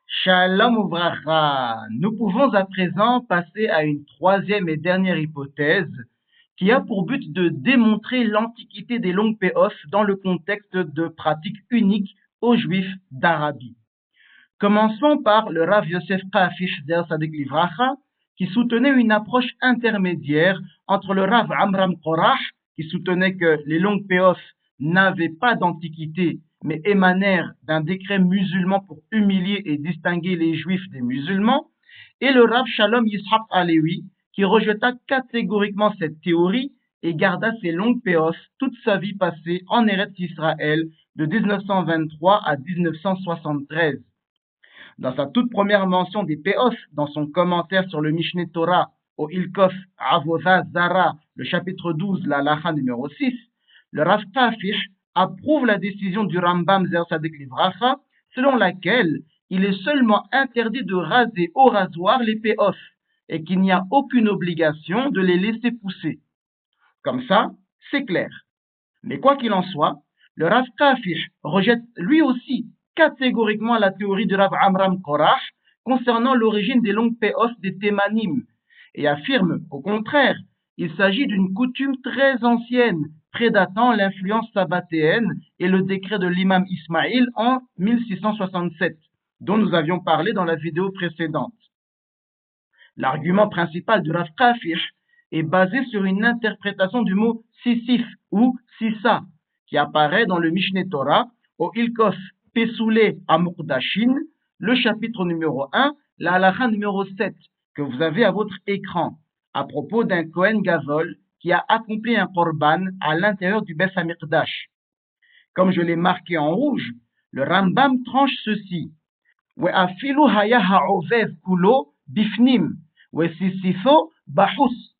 Shalom Uvracha. Nous pouvons à présent passer à une troisième et dernière hypothèse qui a pour but de démontrer l'antiquité des longues payoffs dans le contexte de pratiques uniques aux Juifs d'Arabie. Commençons par le Rav Yosef Kafish Zer Sadik Livracha, qui soutenait une approche intermédiaire entre le Rav Amram Korach, qui soutenait que les longues payoffs n'avaient pas d'antiquité, mais émanèrent d'un décret musulman pour humilier et distinguer les juifs des musulmans, et le Rav Shalom Yitzhak Alevi, qui rejeta catégoriquement cette théorie et garda ses longues payoffs toute sa vie passée en Eretz Israël de 1923 à 1973. Dans sa toute première mention des payoffs, dans son commentaire sur le Mishneh Torah au Ilkof Avodah Zara, le chapitre 12, la halacha numéro 6, le Rav Kafish approuve la décision du Rambam Zer Sadik Livracha, selon laquelle il est seulement interdit de raser au rasoir les payoffs et qu'il n'y a aucune obligation de les laisser pousser. Comme ça, c'est clair. Mais quoi qu'il en soit, le Rav Kafish rejette lui aussi catégoriquement la théorie de Rav Amram Korach concernant l'origine des longues payoffs des Thémanim et affirme, au contraire, il s'agit d'une coutume très ancienne, prédatant l'influence sabbatéenne et le décret de l'imam Ismaïl en 1667, dont nous avions parlé dans la vidéo précédente. L'argument principal de Rav Kafish est basé sur une interprétation du mot sisif ou sissa, qui apparaît dans le Mishneh Torah au Ilkof Pesoulé Amukdashin, le chapitre numéro 1, la halacha numéro 7, que vous avez à votre écran, à propos d'un Kohen Gadol qui a accompli un korban à l'intérieur du Beth Amikdash. Comme je l'ai marqué en rouge, le Rambam tranche ceci. Ve'afilu haya ha'ovev kulo bifnim, ve'sisifo bahus,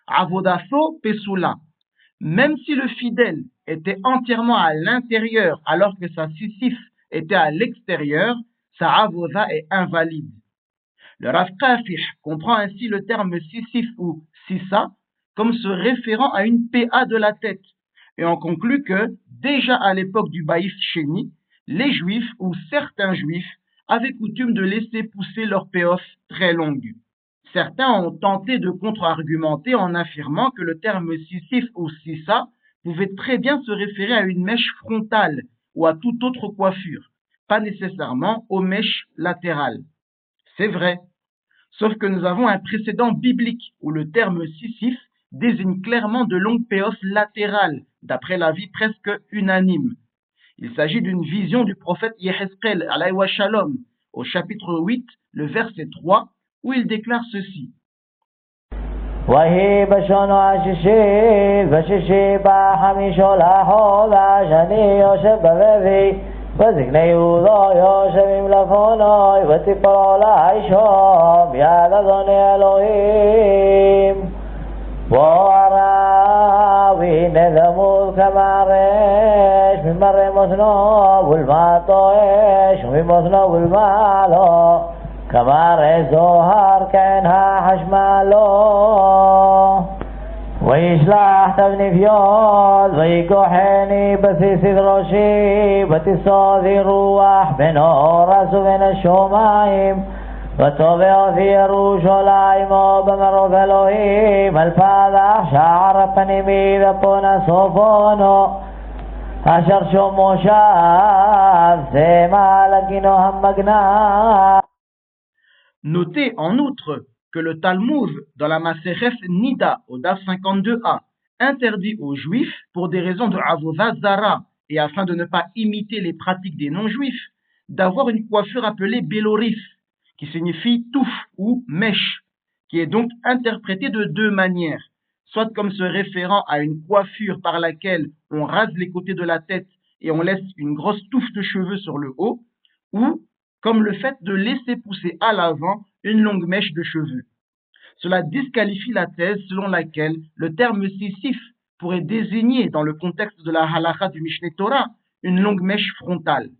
avodaso pesula. Même si le fidèle était entièrement à l'intérieur alors que sa sisif était à l'extérieur, sa avoda est invalide. Le Rav Kafish comprend ainsi le terme sisif ou sissa comme se référant à une PA de la tête et en conclut que, déjà à l'époque du Baïf Sheni, les Juifs ou certains Juifs avaient coutume de laisser pousser leurs payoffs très longues. Certains ont tenté de contre-argumenter en affirmant que le terme sisif ou sissa pouvait très bien se référer à une mèche frontale ou à toute autre coiffure, pas nécessairement aux mèches latérales. C'est vrai, sauf que nous avons un précédent biblique où le terme sisif désigne clairement de longues payoffs latérales, d'après l'avis presque unanime. Il s'agit d'une vision du prophète Yehezkel, alayhi wa shalom, au chapitre 8, le verset 3, où il déclare ceci. ויהי בשון השישי, בשישי בחמישו לחודש, אני יושב בבבי, וזקני יהודו יושבים לפונוי, ותיפול עלי שום יד אדוני אלוהים. בוא הרב, הנה דמות כמרש, ממראה מאזנו ולמטו אש, ומאזנו ולמעלו. כמראה זוהר כן החשמלו. וישלח תבנפיון ויקוחני בסיסית ראשי ותסעודי רוח בין האורס ובין השמיים ותובע אותי ירושלים במרוב אלוהים על פתח שער הפנימי ופונה סופונו אשר שום מושב זה מעלגינו המגנב. Notez en outre que le Talmud, dans la Maseref Nida, au DAF 52a, interdit aux Juifs, pour des raisons de Avodah Zara et afin de ne pas imiter les pratiques des non-Juifs, d'avoir une coiffure appelée Belorif, qui signifie touffe ou mèche, qui est donc interprétée de deux manières, soit comme se référant à une coiffure par laquelle on rase les côtés de la tête et on laisse une grosse touffe de cheveux sur le haut, ou comme le fait de laisser pousser à l'avant une longue mèche de cheveux. Cela disqualifie la thèse selon laquelle le terme sisif pourrait désigner, dans le contexte de la halakha du Mishneh Torah, une longue mèche frontale.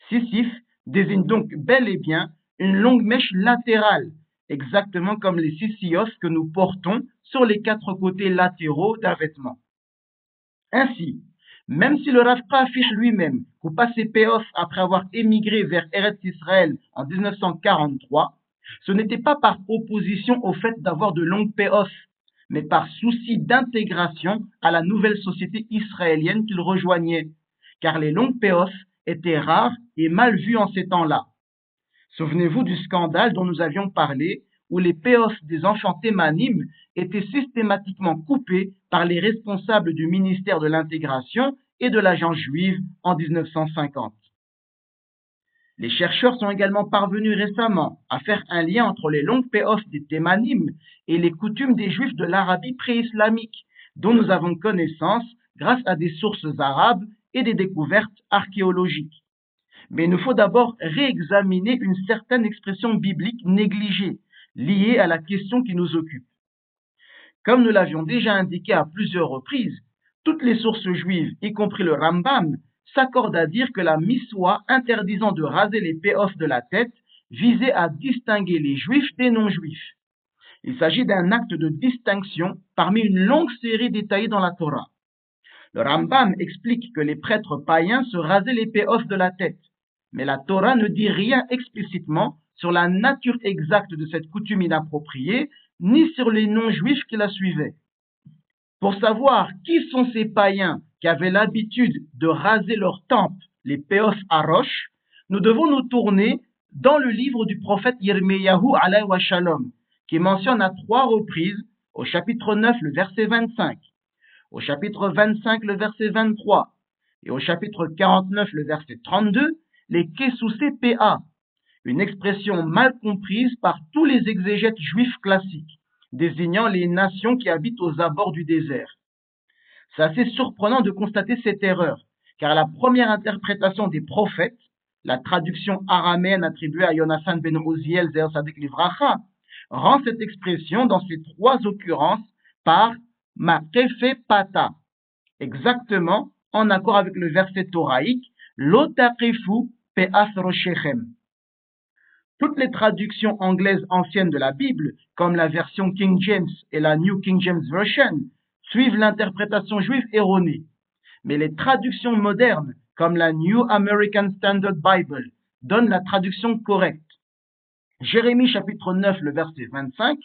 Sisif désigne donc bel et bien une longue mèche latérale, exactement comme les sisios que nous portons sur les quatre côtés latéraux d'un vêtement. Ainsi, Même si le Rav affiche lui-même qu'au passé Péos après avoir émigré vers Eretz Israël en 1943, ce n'était pas par opposition au fait d'avoir de longues Péos, mais par souci d'intégration à la nouvelle société israélienne qu'il rejoignait, car les longues Péos étaient rares et mal vues en ces temps-là. Souvenez-vous du scandale dont nous avions parlé, où les péos des enfants thémanim étaient systématiquement coupés par les responsables du ministère de l'intégration et de l'agence juive en 1950. Les chercheurs sont également parvenus récemment à faire un lien entre les longues péos des thémanim et les coutumes des juifs de l'Arabie pré-islamique, dont nous avons connaissance grâce à des sources arabes et des découvertes archéologiques. Mais il nous faut d'abord réexaminer une certaine expression biblique négligée, liée à la question qui nous occupe. Comme nous l'avions déjà indiqué à plusieurs reprises, toutes les sources juives, y compris le Rambam, s'accordent à dire que la miswa interdisant de raser les péos de la tête visait à distinguer les juifs des non-juifs. Il s'agit d'un acte de distinction parmi une longue série détaillée dans la Torah. Le Rambam explique que les prêtres païens se rasaient les péos de la tête, mais la Torah ne dit rien explicitement sur la nature exacte de cette coutume inappropriée, ni sur les non-juifs qui la suivaient. Pour savoir qui sont ces païens qui avaient l'habitude de raser leur tempe, les péos arosh, nous devons nous tourner dans le livre du prophète Yirmiyahu alayhi wa shalom, qui mentionne à 3 reprises, au chapitre 9, le verset 25, au chapitre 25, le verset 23, et au chapitre 49, le verset 32, les Kessousé PA, une expression mal comprise par tous les exégètes juifs classiques, désignant les nations qui habitent aux abords du désert. C'est assez surprenant de constater cette erreur, car la première interprétation des prophètes, la traduction araméenne attribuée à Yonasan ben Uziel Zeher Sadik Livracha, rend cette expression dans ces 3 occurrences par Makefe Pata, exactement en accord avec le verset thoraïque Lotakefu Pe'as Roshechem. Toutes les traductions anglaises anciennes de la Bible, comme la version King James et la New King James Version, suivent l'interprétation juive erronée. Mais les traductions modernes, comme la New American Standard Bible, donnent la traduction correcte. Jérémie chapitre 9, le verset 25,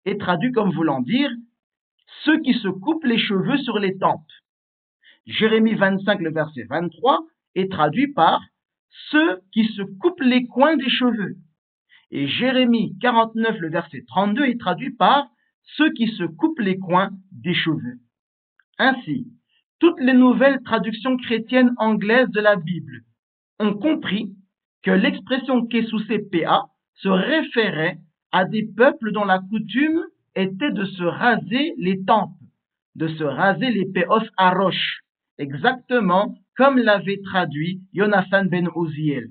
est traduit comme voulant dire « ceux qui se coupent les cheveux sur les tempes ». Jérémie 25, le verset 23, est traduit par « ceux qui se coupent les coins des cheveux ». Et Jérémie 49, le verset 32, est traduit par « ceux qui se coupent les coins des cheveux ». Ainsi, toutes les nouvelles traductions chrétiennes anglaises de la Bible ont compris que l'expression Kessousé PA se référait à des peuples dont la coutume était de se raser les tempes, de se raser les péos arosh, exactement comme l'avait traduit Yonasan ben Uziel.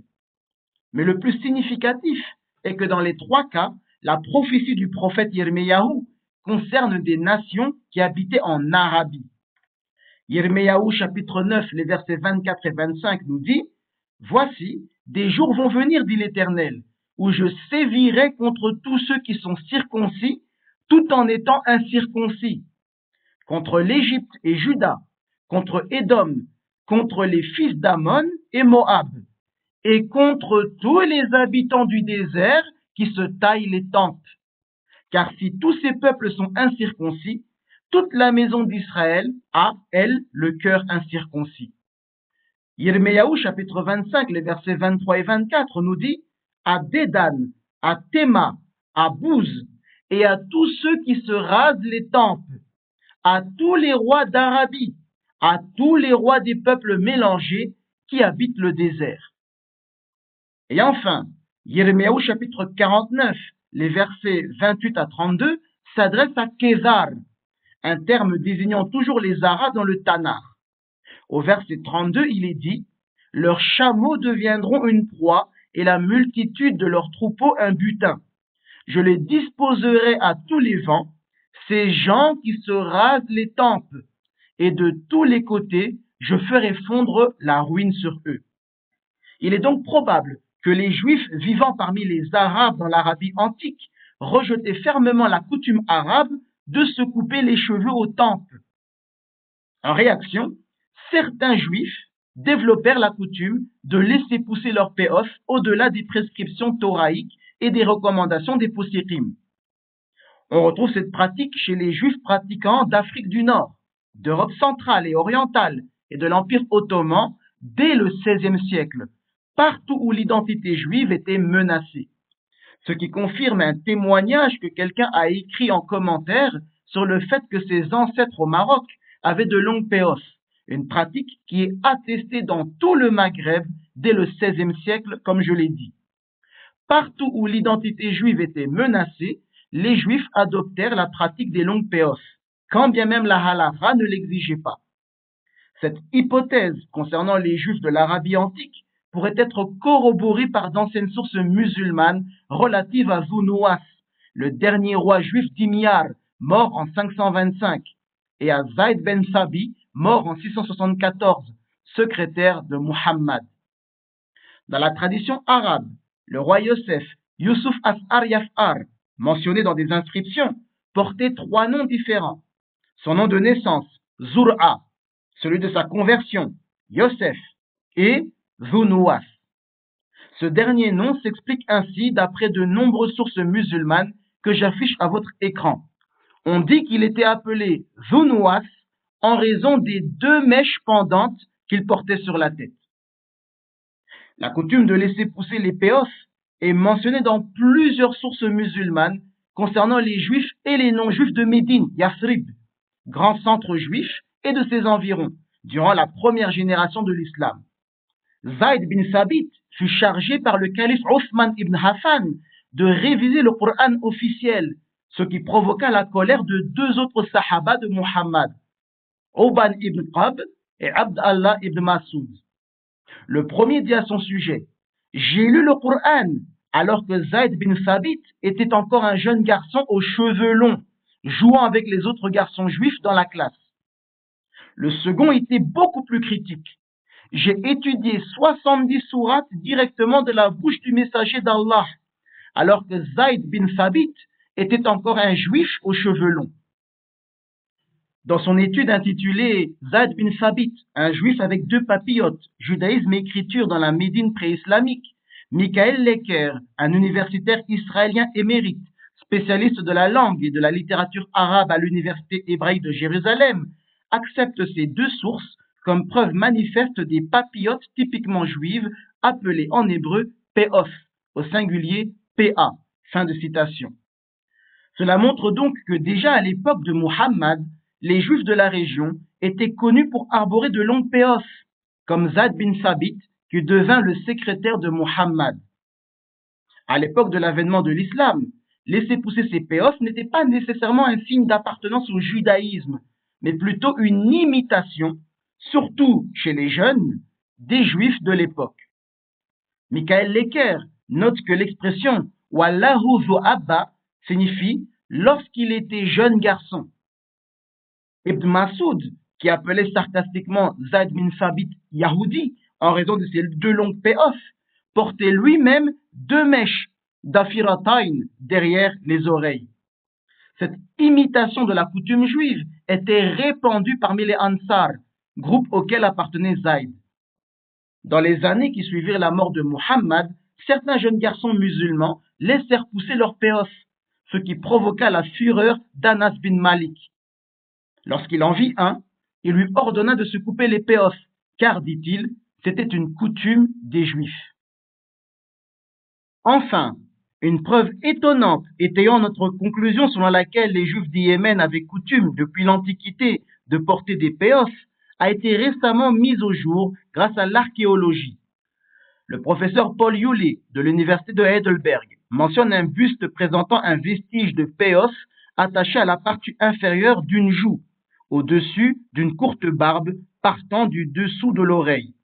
Mais le plus significatif est que dans les 3 cas, la prophétie du prophète Yirmiyahu concerne des nations qui habitaient en Arabie. Yirmiyahu chapitre 9, les versets 24 et 25 nous dit « Voici, des jours vont venir, dit l'Éternel, où je sévirai contre tous ceux qui sont circoncis, tout en étant incirconcis, contre l'Égypte et Juda, contre Édom, contre les fils d'Ammon et Moab, et contre tous les habitants du désert qui se taillent les tempes. Car si tous ces peuples sont incirconcis, toute la maison d'Israël a, elle, le cœur incirconcis. » Yirmiyahu chapitre 25, les versets 23 et 24 nous dit « À Dédan, à Théma, à Bouz, et à tous ceux qui se rasent les tempes, à tous les rois d'Arabie, à tous les rois des peuples mélangés qui habitent le désert. » Et enfin, Yirmiyahu chapitre 49, les versets 28 à 32 s'adressent à Kézar, un terme désignant toujours les Arabes dans le Tanakh. Au verset 32, il est dit « Leurs chameaux deviendront une proie et la multitude de leurs troupeaux un butin. Je les disposerai à tous les vents, ces gens qui se rasent les tempes, et de tous les côtés, je ferai fondre la ruine sur eux. » Il est donc probable que les Juifs vivant parmi les Arabes dans l'Arabie antique rejetaient fermement la coutume arabe de se couper les cheveux aux tempes. En réaction, certains juifs développèrent la coutume de laisser pousser leur péof au-delà des prescriptions thoraïques et des recommandations des possirim. On retrouve cette pratique chez les juifs pratiquants d'Afrique du Nord, d'Europe centrale et orientale et de l'Empire ottoman dès le XVIe siècle, partout où l'identité juive était menacée. Ce qui confirme un témoignage que quelqu'un a écrit en commentaire sur le fait que ses ancêtres au Maroc avaient de longues péos, une pratique qui est attestée dans tout le Maghreb dès le XVIe siècle, comme je l'ai dit. Partout où l'identité juive était menacée, les juifs adoptèrent la pratique des longues péos, quand bien même la halakha ne l'exigeait pas. Cette hypothèse concernant les juifs de l'Arabie antique pourrait être corroborée par d'anciennes sources musulmanes relatives à Zunouas, le dernier roi juif d'Himyar, mort en 525, et à Zayd ben Sabi, mort en 674, secrétaire de Muhammad. Dans la tradition arabe, le roi Yosef, Yusuf As'ar Yaf'ar, mentionné dans des inscriptions, portait 3 noms différents. Son nom de naissance, Zur'a, celui de sa conversion, Yosef, et Zunouas. Ce dernier nom s'explique ainsi d'après de nombreuses sources musulmanes que j'affiche à votre écran. On dit qu'il était appelé Zunouas en raison des 2 mèches pendantes qu'il portait sur la tête. La coutume de laisser pousser les péos est mentionnée dans plusieurs sources musulmanes concernant les juifs et les non-juifs de Médine, Yathrib, grand centre juif, et de ses environs, durant la première génération de l'islam. Zayd bin Sabit fut chargé par le calife Othman ibn Affan de réviser le Coran officiel, ce qui provoqua la colère de 2 autres sahaba de Muhammad, Uban ibn Qab et Abd Allah ibn Masoud. Le premier dit à son sujet, « J'ai lu le Coran alors que Zayd bin Sabit était encore un jeune garçon aux cheveux longs, jouant avec les autres garçons juifs dans la classe. » Le second était beaucoup plus critique. « J'ai étudié 70 sourates directement de la bouche du messager d'Allah, alors que Zayd bin Sabit était encore un juif aux cheveux longs. » Dans son étude intitulée Zayd bin Sabit, un juif avec 2 papillotes, judaïsme et écriture dans la Médine pré-islamique, Michael Lecker, un universitaire israélien émérite, spécialiste de la langue et de la littérature arabe à l'université hébraïque de Jérusalem, accepte ces 2 sources comme preuve manifeste des papillotes typiquement juives appelées en hébreu péof, au singulier PA. Fin de citation. Cela montre donc que déjà à l'époque de Muhammad, les juifs de la région étaient connus pour arborer de longues péos, comme Zayd bin Sabit, qui devint le secrétaire de Muhammad. À l'époque de l'avènement de l'islam, laisser pousser ses péos n'était pas nécessairement un signe d'appartenance au judaïsme, mais plutôt une imitation, surtout chez les jeunes, des juifs de l'époque. Michael Lecker note que l'expression « Wallahu zu abba » signifie « lorsqu'il était jeune garçon ». Ibn Masoud, qui appelait sarcastiquement Zayd bin Sabit Yahoudi en raison de ses 2 longues péof, portait lui-même 2 mèches d'afiratayn derrière les oreilles. Cette imitation de la coutume juive était répandue parmi les Ansar, groupe auquel appartenait Zayd. Dans les années qui suivirent la mort de Muhammad, certains jeunes garçons musulmans laissèrent pousser leurs péos, ce qui provoqua la fureur d'Anas bin Malik. Lorsqu'il en vit un, il lui ordonna de se couper les péos, car, dit-il, c'était une coutume des Juifs. Enfin, une preuve étonnante étayant notre conclusion selon laquelle les Juifs du Yémen avaient coutume, depuis l'Antiquité, de porter des péos, a été récemment mise au jour grâce à l'archéologie. Le professeur Paul Yuli de l'université de Heidelberg mentionne un buste présentant un vestige de péos attaché à la partie inférieure d'une joue, au-dessus d'une courte barbe partant du dessous de l'oreille.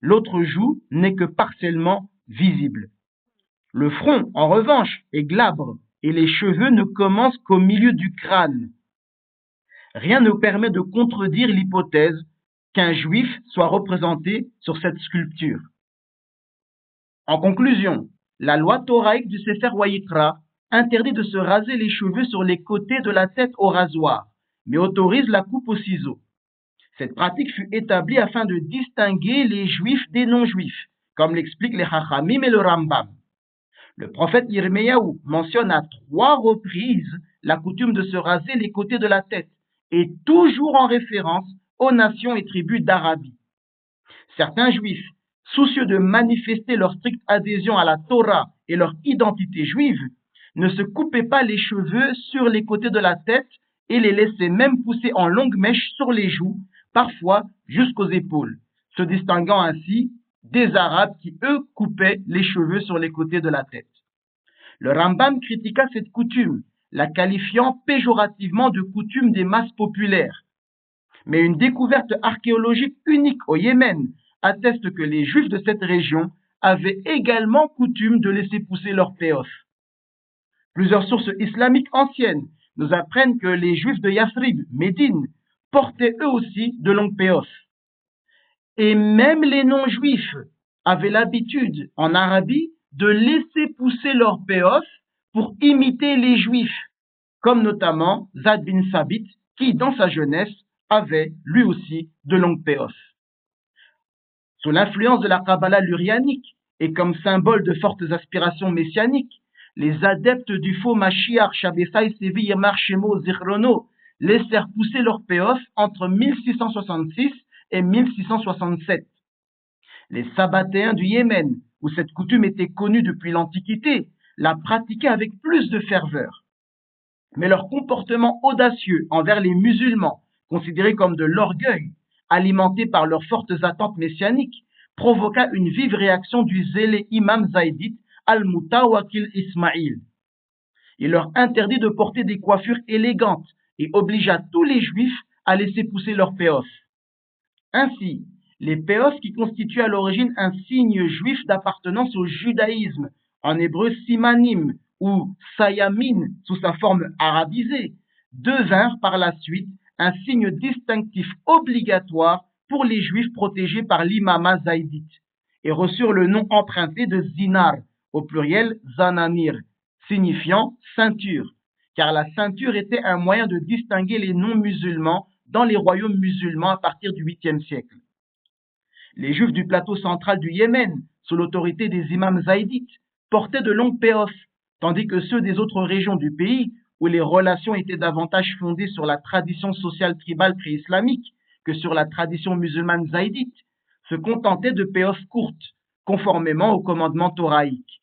L'autre joue n'est que partiellement visible. Le front, en revanche, est glabre et les cheveux ne commencent qu'au milieu du crâne. Rien ne permet de contredire l'hypothèse qu'un juif soit représenté sur cette sculpture. En conclusion, la loi thoraïque du Sefer Wayikra interdit de se raser les cheveux sur les côtés de la tête au rasoir, mais autorise la coupe au ciseau. Cette pratique fut établie afin de distinguer les juifs des non-juifs, comme l'expliquent les Chachamim et le Rambam. Le prophète Yirmiyahu mentionne à 3 reprises la coutume de se raser les côtés de la tête, et toujours en référence aux nations et tribus d'Arabie. Certains juifs, soucieux de manifester leur stricte adhésion à la Torah et leur identité juive, ne se coupaient pas les cheveux sur les côtés de la tête et les laissaient même pousser en longues mèches sur les joues, parfois jusqu'aux épaules, se distinguant ainsi des Arabes qui, eux, coupaient les cheveux sur les côtés de la tête. Le Rambam critiqua cette coutume, la qualifiant péjorativement de coutume des masses populaires. Mais une découverte archéologique unique au Yémen atteste que les Juifs de cette région avaient également coutume de laisser pousser leur péof. Plusieurs sources islamiques anciennes nous apprennent que les Juifs de Yathrib, Médine, portaient eux aussi de longues péofs. Et même les non-juifs avaient l'habitude, en Arabie, de laisser pousser leur péof pour imiter les juifs, comme notamment Zad bin Sabit, qui, dans sa jeunesse, avait lui aussi de longues péofs. Sous l'influence de la Kabbalah lurianique et comme symbole de fortes aspirations messianiques, les adeptes du faux Mashiach Shabbethai Sevi Yemar Shemo Zichrono laissèrent pousser leur péof entre 1666 et 1667. Les Sabbatéens du Yémen, où cette coutume était connue depuis l'Antiquité, la pratiquaient avec plus de ferveur. Mais leur comportement audacieux envers les musulmans, considérés comme de l'orgueil, alimenté par leurs fortes attentes messianiques, provoqua une vive réaction du zélé imam zaïdite Al-Mutawakil Ismaïl. Il leur interdit de porter des coiffures élégantes et obligea tous les juifs à laisser pousser leurs péofs. Ainsi, les péofs qui constituaient à l'origine un signe juif d'appartenance au judaïsme, en hébreu simanim ou sayamin sous sa forme arabisée, devinrent par la suite un signe distinctif obligatoire pour les juifs protégés par l'imama zaïdite et reçurent le nom emprunté de zinar, au pluriel zananir, signifiant ceinture, car la ceinture était un moyen de distinguer les non-musulmans dans les royaumes musulmans à partir du 8e siècle. Les Juifs du plateau central du Yémen, sous l'autorité des imams zaïdites, portaient de longues péofs, tandis que ceux des autres régions du pays, où les relations étaient davantage fondées sur la tradition sociale tribale pré-islamique que sur la tradition musulmane zaïdite, se contentaient de péofs courtes, conformément au commandement toraïque.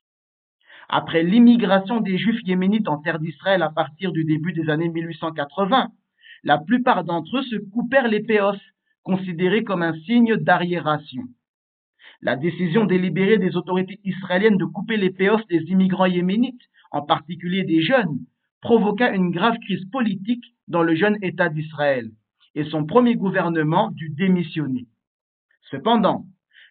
Après l'immigration des Juifs yéménites en terre d'Israël à partir du début des années 1880, la plupart d'entre eux se coupèrent les péofs, considérés comme un signe d'arriération. La décision délibérée des autorités israéliennes de couper les péofs des immigrants yéménites, en particulier des jeunes, provoqua une grave crise politique dans le jeune État d'Israël, et son premier gouvernement dut démissionner. Cependant,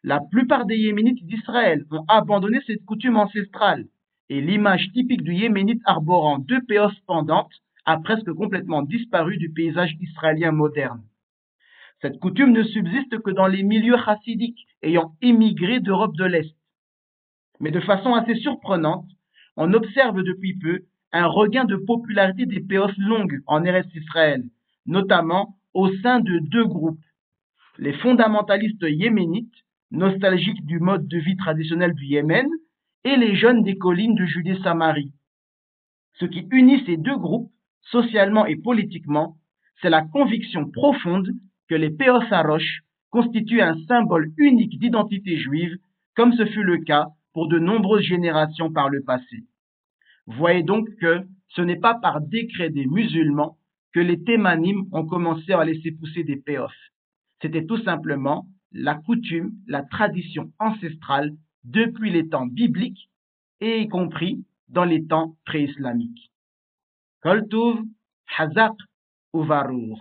la plupart des Yéménites d'Israël ont abandonné cette coutume ancestrale, et l'image typique du Yéménite arborant 2 péofs pendantes a presque complètement disparu du paysage israélien moderne. Cette coutume ne subsiste que dans les milieux chassidiques ayant émigré d'Europe de l'Est. Mais de façon assez surprenante, on observe depuis peu un regain de popularité des péofs longues en Eretz Israël, notamment au sein de 2 groupes. Les fondamentalistes yéménites, nostalgiques du mode de vie traditionnel du Yémen, et les jeunes des collines de Judée-Samarie. Ce qui unit ces 2 groupes, socialement et politiquement, c'est la conviction profonde que les péofs à roche constituent un symbole unique d'identité juive, comme ce fut le cas pour de nombreuses générations par le passé. Voyez donc que ce n'est pas par décret des musulmans que les Thémanim ont commencé à laisser pousser des péofs. C'était tout simplement la coutume, la tradition ancestrale depuis les temps bibliques et y compris dans les temps pré-islamiques. Kol Tov, Hazak Uvarour.